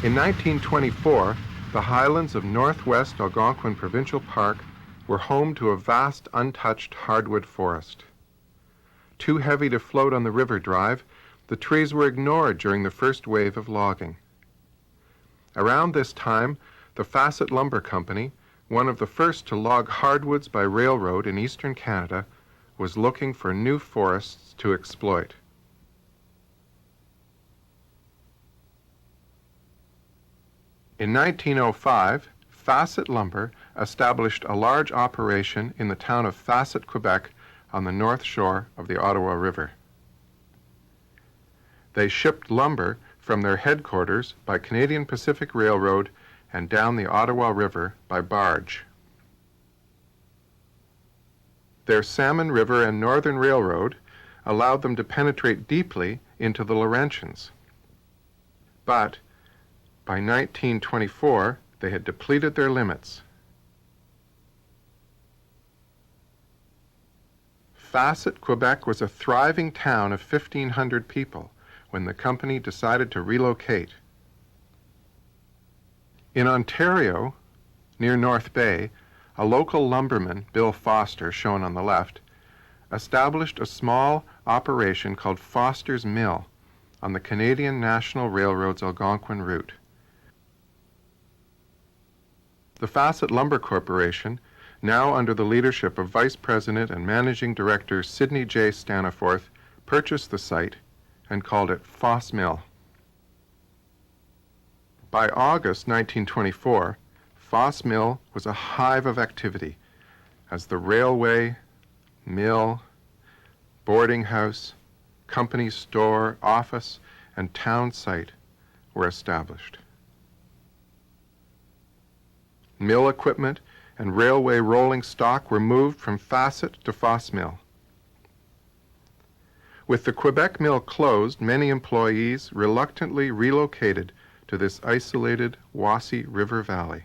In 1924, the highlands of northwest Algonquin Provincial Park were home to a vast untouched hardwood forest. Too heavy to float on the river drive, the trees were ignored during the first wave of logging. Around this time, the Fasset Lumber Co, one of the first to log hardwoods by railroad in eastern Canada, was looking for new forests to exploit. In 1905, Fasset Lumber established a large operation in the town of Fasset, Quebec, on the north shore of the Ottawa River. They shipped lumber from their headquarters by Canadian Pacific Railroad and down the Ottawa River by barge. Their Salmon River and Northern Railroad allowed them to penetrate deeply into the Laurentians. But by 1924, they had depleted their limits. Fasset, Quebec was a thriving town of 1,500 people when the company decided to relocate. In Ontario, near North Bay, a local lumberman, Bill Foster, shown on the left, established a small operation called Foster's Mill on the Canadian National Railroad's Algonquin route. The Fasset Lumber Corporation, now under the leadership of Vice President and Managing Director Sidney J. Staniforth, purchased the site and called it Foss Mill. By August 1924, Foss Mill was a hive of activity as the railway, mill, boarding house, company store, office, and town site were established. Mill equipment and railway rolling stock were moved from Fasset to Foss Mill. With the Quebec mill closed, many employees reluctantly relocated to this isolated Wassy River Valley.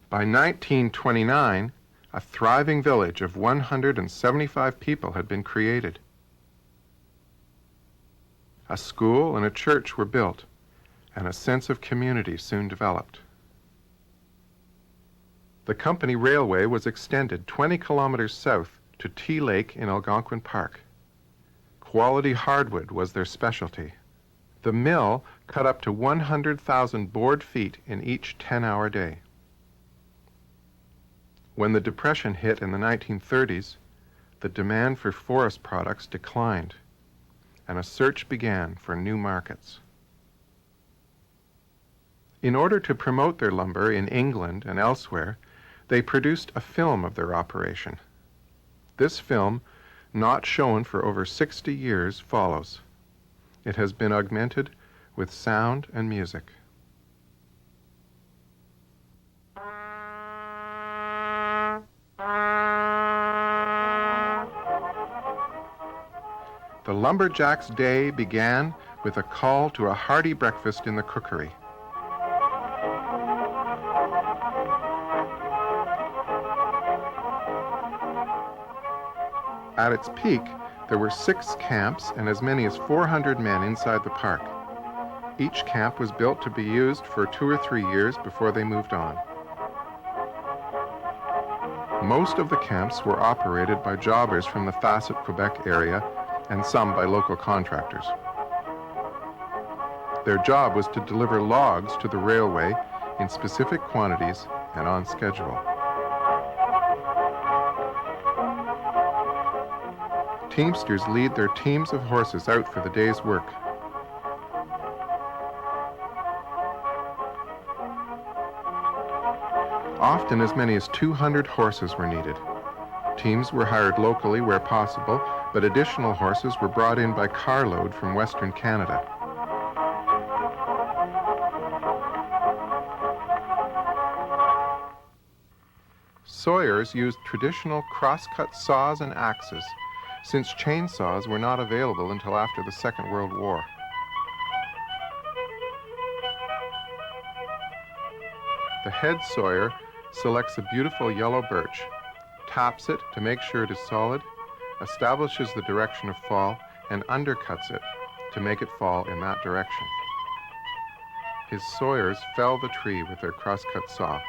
By 1929, a thriving village of 175 people had been created. A school and a church were built, and a sense of community soon developed. The company railway was extended 20 kilometers south to Tea Lake in Algonquin Park. Quality hardwood was their specialty. The mill cut up to 100,000 board feet in each 10-hour day. When the Depression hit in the 1930s, the demand for forest products declined, and a search began for new markets. In order to promote their lumber in England and elsewhere, they produced a film of their operation. This film, not shown for over 60 years, follows. It has been augmented with sound and music. The lumberjack's day began with a call to a hearty breakfast in the cookery. At its peak, there were 6 camps and as many as 400 men inside the park. Each camp was built to be used for 2 or 3 years before they moved on. Most of the camps were operated by jobbers from the Fasset, Quebec area and some by local contractors. Their job was to deliver logs to the railway in specific quantities and on schedule. Teamsters lead their teams of horses out for the day's work. Often as many as 200 horses were needed. Teams were hired locally where possible, but additional horses were brought in by carload from Western Canada. Sawyers used traditional cross-cut saws and axes, since chainsaws were not available until after the Second World War. The head sawyer selects a beautiful yellow birch, taps it to make sure it is solid, establishes the direction of fall, and undercuts it to make it fall in that direction. His sawyers fell the tree with their crosscut saw.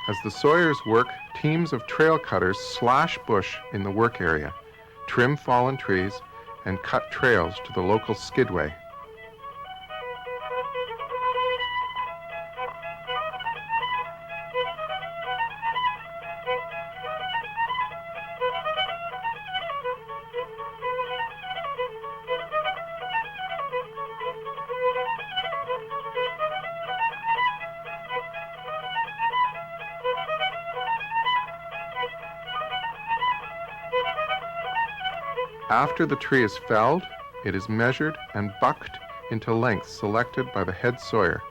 As the sawyers work, teams of trail cutters slash bush in the work area, trim fallen trees, and cut trails to the local skidway. After the tree is felled, it is measured and bucked into lengths selected by the head sawyer.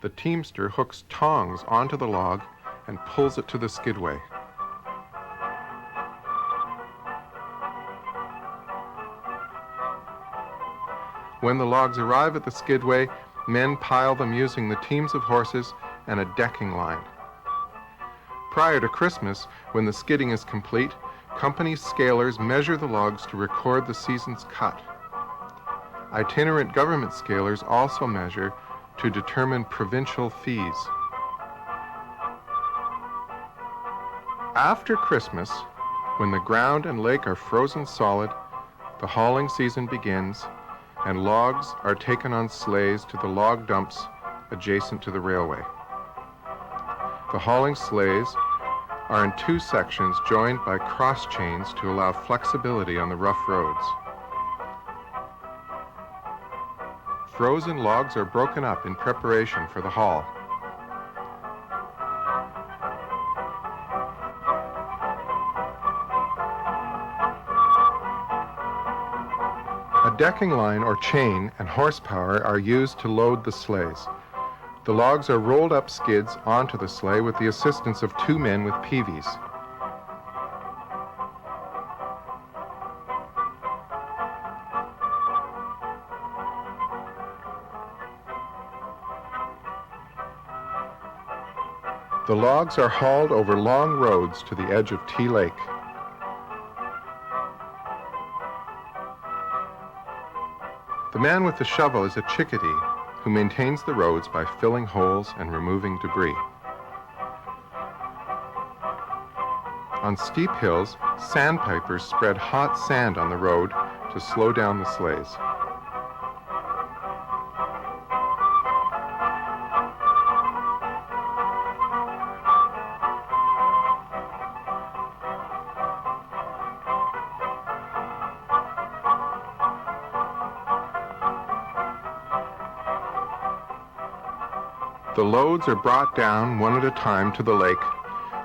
The teamster hooks tongs onto the log and pulls it to the skidway. When the logs arrive at the skidway, men pile them using the teams of horses and a decking line. Prior to Christmas, when the skidding is complete, company scalers measure the logs to record the season's cut. Itinerant government scalers also measure to determine provincial fees. After Christmas, when the ground and lake are frozen solid, the hauling season begins, and logs are taken on sleighs to the log dumps adjacent to the railway. The hauling sleighs are in two sections joined by cross chains to allow flexibility on the rough roads. Frozen logs are broken up in preparation for the haul. A decking line or chain and horsepower are used to load the sleighs. The logs are rolled up skids onto the sleigh with the assistance of two men with peavies. The logs are hauled over long roads to the edge of Tea Lake. The man with the shovel is a chickadee who maintains the roads by filling holes and removing debris. On steep hills, sandpipers spread hot sand on the road to slow down the sleighs. The loads are brought down one at a time to the lake,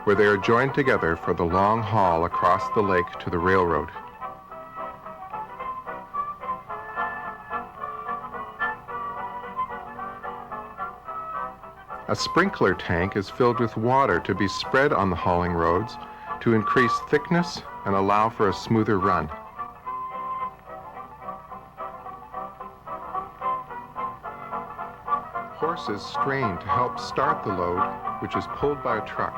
where they are joined together for the long haul across the lake to the railroad. A sprinkler tank is filled with water to be spread on the hauling roads to increase thickness and allow for a smoother run. Horses strain to help start the load, which is pulled by a truck.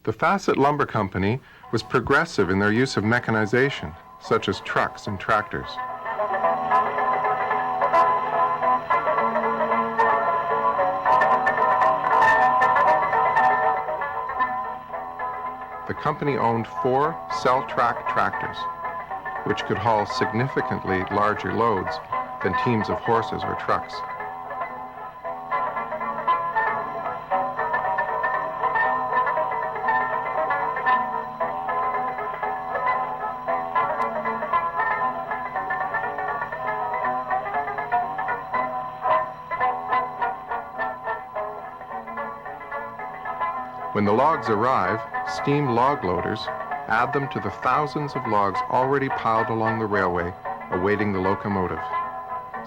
The Fasset Lumber Company was progressive in their use of mechanization, such as trucks and tractors. The company owned 4 cell-track tractors, which could haul significantly larger loads than teams of horses or trucks. When the logs arrive, steam log loaders add them to the thousands of logs already piled along the railway, awaiting the locomotive.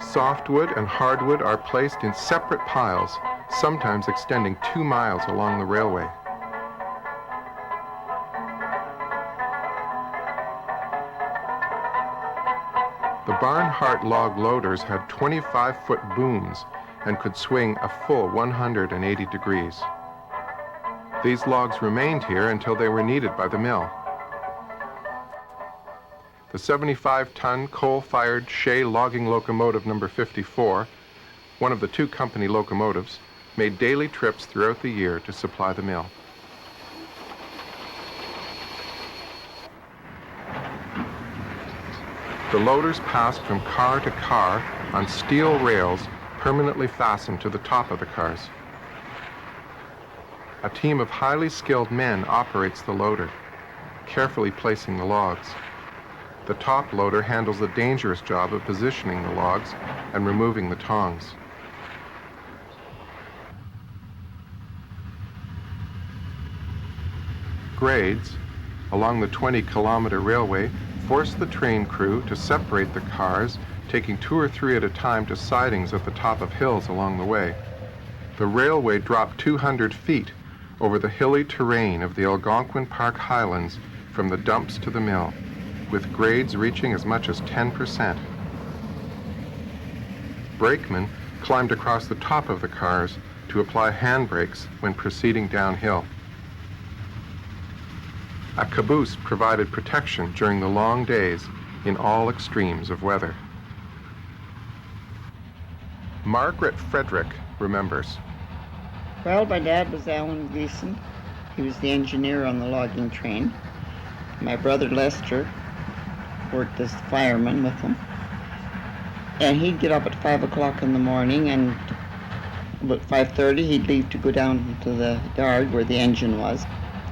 Softwood and hardwood are placed in separate piles, sometimes extending 2 miles along the railway. The Barnhart log loaders had 25-foot booms and could swing a full 180 degrees. These logs remained here until they were needed by the mill. The 75-ton coal-fired Shea logging locomotive number 54, one of the 2 company locomotives, made daily trips throughout the year to supply the mill. The loaders passed from car to car on steel rails permanently fastened to the top of the cars. A team of highly skilled men operates the loader, carefully placing the logs. The top loader handles the dangerous job of positioning the logs and removing the tongs. Grades along the 20-kilometer railway forced the train crew to separate the cars, taking 2 or 3 at a time to sidings at the top of hills along the way. The railway dropped 200 feet over the hilly terrain of the Algonquin Park highlands from the dumps to the mill, with grades reaching as much as 10%. Brakemen climbed across the top of the cars to apply handbrakes when proceeding downhill. A caboose provided protection during the long days in all extremes of weather. Margaret Frederick remembers. Well, my dad was Alan Gleason. He was the engineer on the logging train. My brother Lester worked as the fireman with him. And he'd get up at 5 o'clock in the morning, and about 5:30 he'd leave to go down to the yard where the engine was.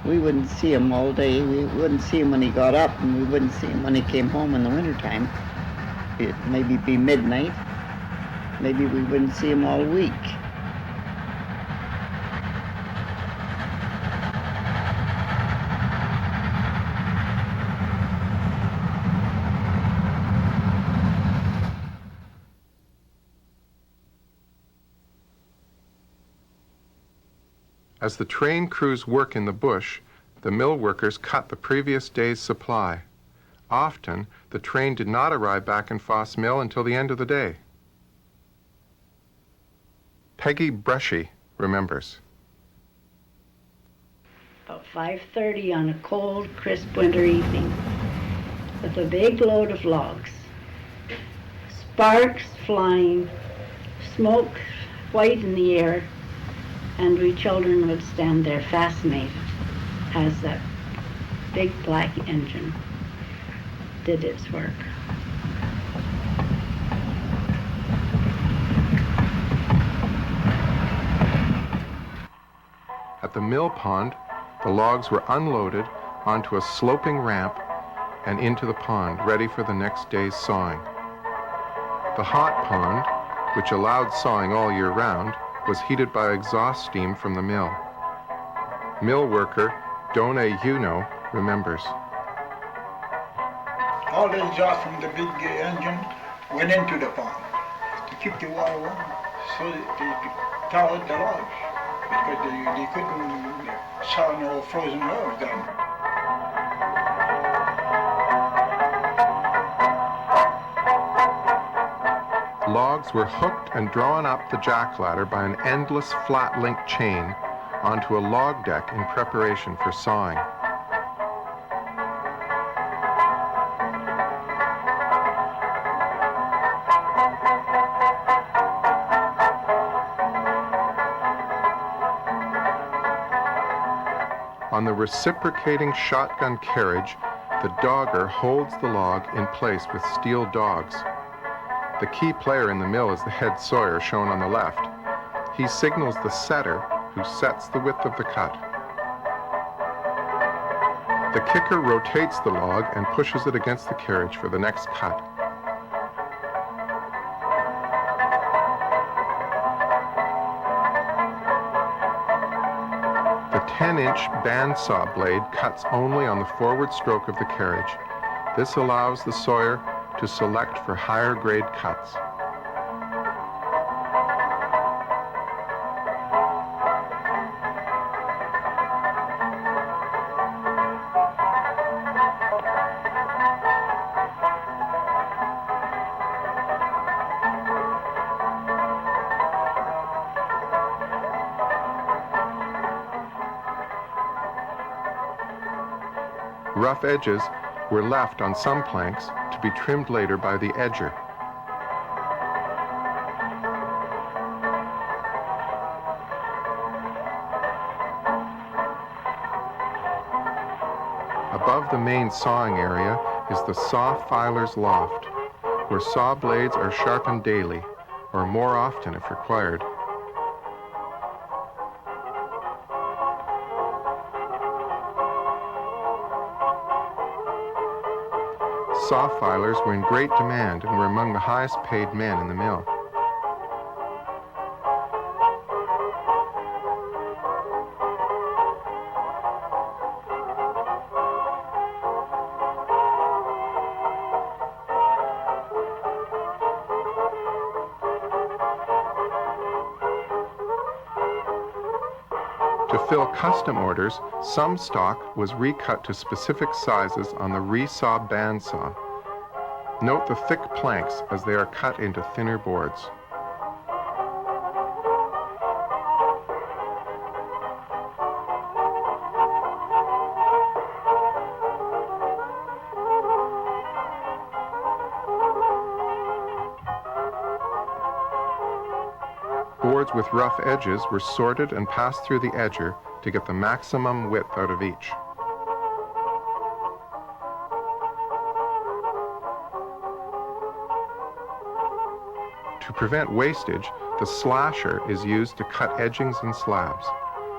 We wouldn't see him all day. We wouldn't see him when he got up, and we wouldn't see him when he came home in the wintertime. It'd maybe be midnight. Maybe we wouldn't see him all week. As the train crews work in the bush, the mill workers cut the previous day's supply. Often, the train did not arrive back in Foss Mill until the end of the day. Peggy Brushy remembers. About 5:30 on a cold, crisp winter evening, with a big load of logs, sparks flying, smoke white in the air, and we children would stand there fascinated as that big black engine did its work. At the mill pond, the logs were unloaded onto a sloping ramp and into the pond, ready for the next day's sawing. The hot pond, which allowed sawing all year round, was heated by exhaust steam from the mill. Mill worker Dona Yuno remembers. All the exhaust from the big engine went into the pond to keep the water warm, so that they could thaw out the logs, because they couldn't saw no frozen logs down. Logs were hooked and drawn up the jack ladder by an endless flat link chain onto a log deck in preparation for sawing. On the reciprocating shotgun carriage, the dogger holds the log in place with steel dogs. The key player in the mill is the head sawyer, shown on the left. He signals the setter, who sets the width of the cut. The kicker rotates the log and pushes it against the carriage for the next cut. The 10-inch bandsaw blade cuts only on the forward stroke of the carriage. This allows the sawyer to select for higher grade cuts. Rough edges were left on some planks to be trimmed later by the edger. Above the main sawing area is the saw filer's loft, where saw blades are sharpened daily, or more often if required. Saw filers were in great demand and were among the highest paid men in the mill. To fill custom orders, some stock was recut to specific sizes on the resaw bandsaw. Note the thick planks as they are cut into thinner boards. Boards with rough edges were sorted and passed through the edger to get the maximum width out of each. To prevent wastage, the slasher is used to cut edgings and slabs.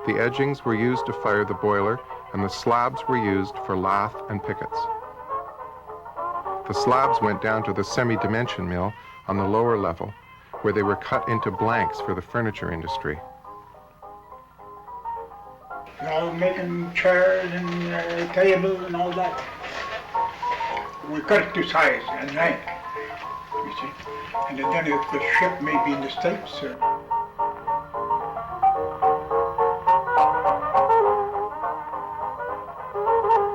The edgings were used to fire the boiler, and the slabs were used for lath and pickets. The slabs went down to the semi-dimension mill on the lower level, where they were cut into blanks for the furniture industry. Now making chairs and tables and all that. We cut it to size and length, you see. And then if the ship may be in the States,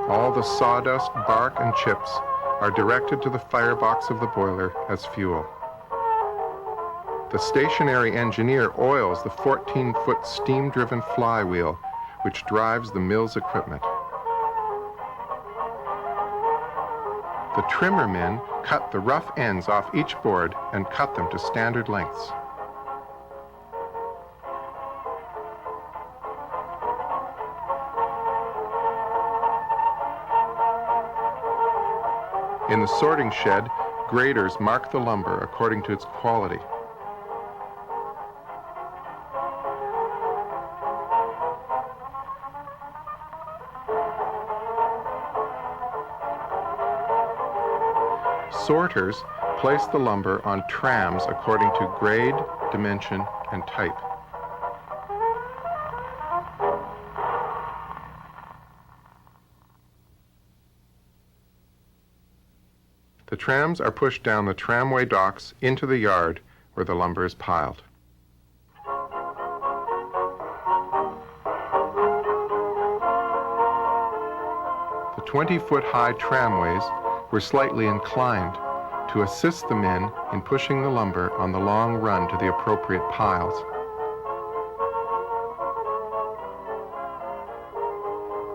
all the sawdust, bark, and chips are directed to the firebox of the boiler as fuel. The stationary engineer oils the 14-foot steam-driven flywheel, which drives the mill's equipment. The trimmer men cut the rough ends off each board and cut them to standard lengths. In the sorting shed, graders mark the lumber according to its quality. Sorters place the lumber on trams according to grade, dimension, and type. The trams are pushed down the tramway docks into the yard where the lumber is piled. The 20-foot high tramways were slightly inclined to assist the men in pushing the lumber on the long run to the appropriate piles.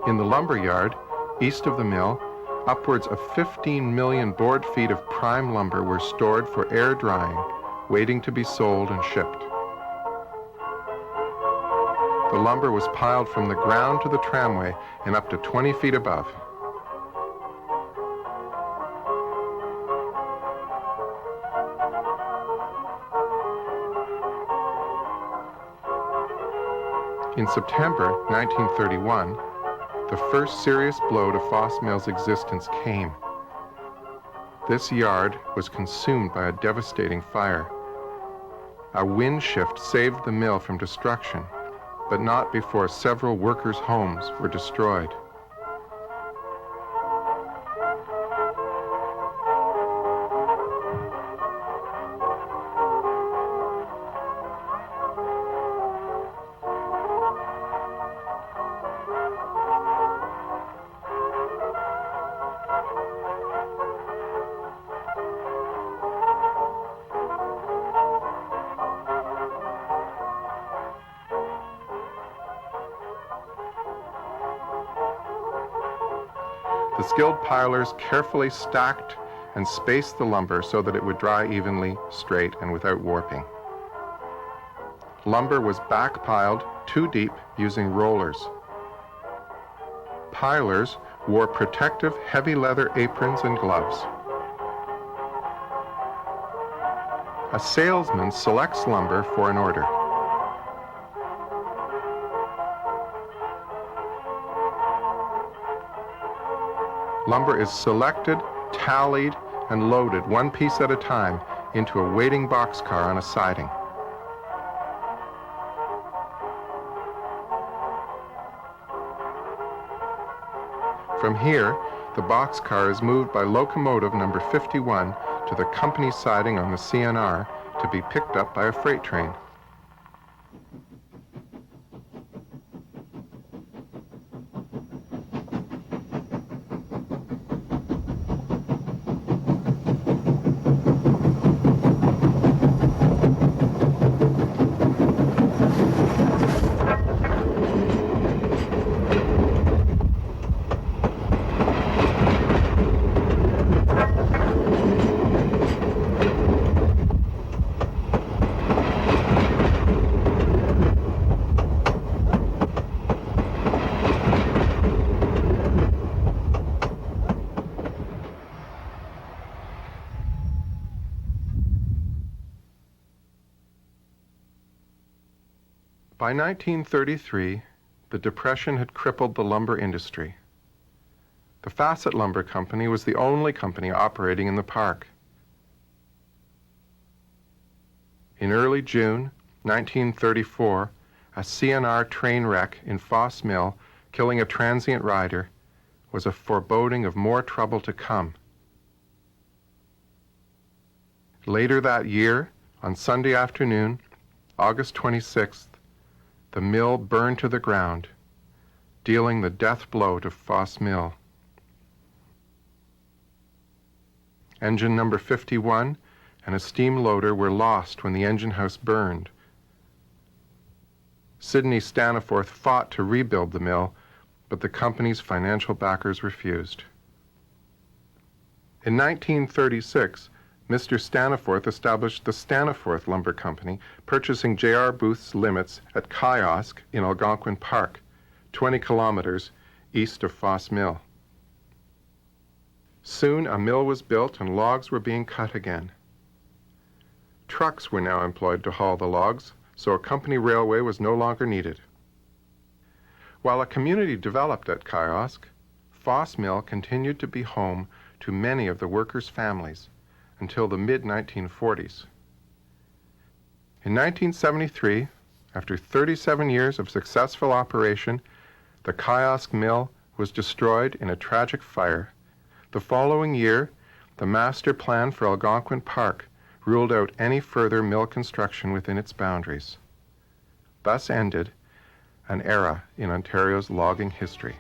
In the lumber yard, east of the mill, upwards of 15 million board feet of prime lumber were stored for air drying, waiting to be sold and shipped. The lumber was piled from the ground to the tramway and up to 20 feet above. In September 1931, the first serious blow to Foss Mill's existence came. This yard was consumed by a devastating fire. A wind shift saved the mill from destruction, but not before several workers' homes were destroyed. The skilled pilers carefully stacked and spaced the lumber so that it would dry evenly, straight, and without warping. Lumber was back-piled 2 deep using rollers. Pilers wore protective heavy leather aprons and gloves. A salesman selects lumber for an order. Lumber is selected, tallied, and loaded 1 piece at a time into a waiting boxcar on a siding. From here, the boxcar is moved by locomotive number 51 to the company siding on the CNR to be picked up by a freight train. By 1933, the Depression had crippled the lumber industry. The Fasset Lumber Company was the only company operating in the park. In early June 1934, a CNR train wreck in Foss Mill, killing a transient rider, was a foreboding of more trouble to come. Later that year, on Sunday afternoon, August 26th, the mill burned to the ground, dealing the death blow to Foss Mill. Engine number 51 and a steam loader were lost when the engine house burned. Sidney Staniforth fought to rebuild the mill, but the company's financial backers refused. In 1936, Mr. Staniforth established the Staniforth Lumber Company, purchasing J.R. Booth's limits at Kiosk in Algonquin Park, 20 kilometers east of Foss Mill. Soon a mill was built and logs were being cut again. Trucks were now employed to haul the logs, so a company railway was no longer needed. While a community developed at Kiosk, Foss Mill continued to be home to many of the workers' families until the mid-1940s. In 1973, after 37 years of successful operation, the Kiosk Mill was destroyed in a tragic fire. The following year, the master plan for Algonquin Park ruled out any further mill construction within its boundaries. Thus ended an era in Ontario's logging history.